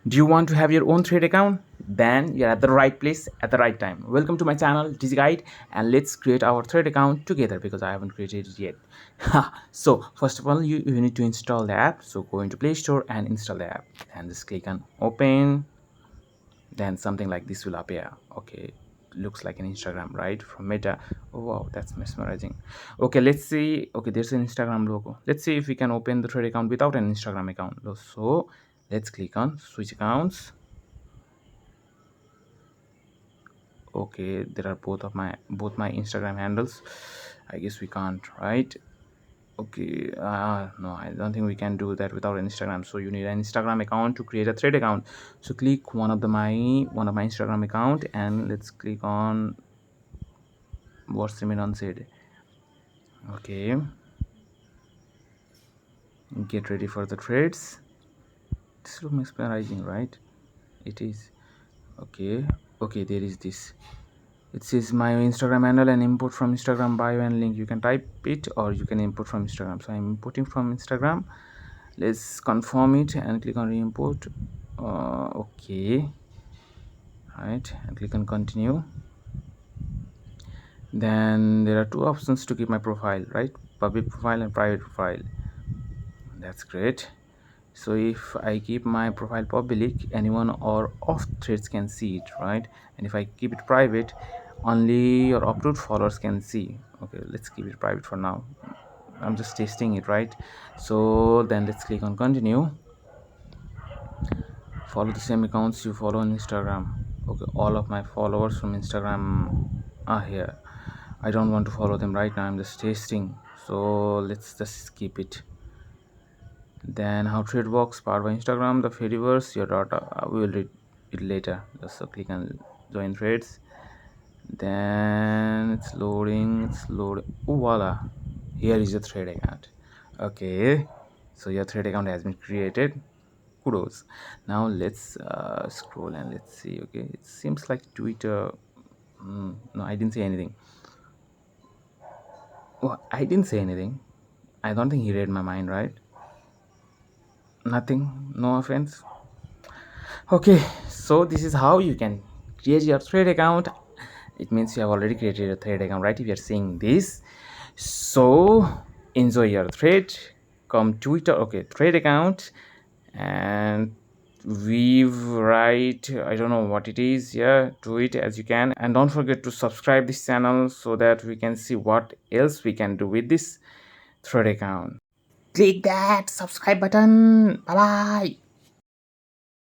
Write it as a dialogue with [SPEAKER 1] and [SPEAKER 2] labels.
[SPEAKER 1] Do you want to have your own Thread account? Then you're at the right place at the right time. Welcome to my channel, Digi Guide, and let's create our Thread account together because I haven't created it yet. So first of all, you need to install the app. So go into Play Store and install the app, and just click on Open. Then something like this will appear. Okay, looks like an Instagram, right, from Meta. Oh wow, that's mesmerizing. Okay, let's see. Okay, there's an Instagram logo. Let's see if we can open the Thread account without an Instagram account. So let's click on switch accounts. Okay, there are both my Instagram handles. I guess we can't, right? Okay, no, I don't think we can do that without an Instagram. So you need an Instagram account to create a Thread account. So click one of my Instagram account, and let's click on what's the on said. Okay, get ready for the threads. This looks mesmerizing, right? It is. Okay, okay, there is this. It says my Instagram handle and import from Instagram bio and link. You can type it or you can import from Instagram. So I'm importing from Instagram. Let's confirm it and click on re-import. Okay, right, and click on continue. Then there are two options to keep my profile, right? Public profile and private profile. That's great. So if I keep my profile public, anyone or off threads can see it, right? And if I keep it private, only your approved followers can see. Okay, let's keep it private for now. I'm just testing it, right? So then let's click on continue. Follow the same accounts you follow on Instagram. Okay, all of my followers from Instagram are here. I don't want to follow them right now. I'm just testing. So let's just skip it. Then how Thread works powered by Instagram, the Fediverse, your data. We will read it later. Just click on join threads. Then it's loading. Oh voila, here is your Thread account. Okay, so your Thread account has been created. Kudos. Now let's scroll and let's see. Okay, it seems like Twitter. No, I didn't say anything. Oh, I didn't say anything. I don't think he read my mind, right? Nothing, no offense. Okay, so this is how you can create your Thread account. It means you have already created a Thread account, right? If you're seeing this, so enjoy your Thread. Come Twitter. Okay, Thread account, and weave, right, I don't know what it is. Yeah, do it as you can, and don't forget to subscribe this channel so that we can see what else we can do with this Thread account. Click that subscribe button. Bye bye.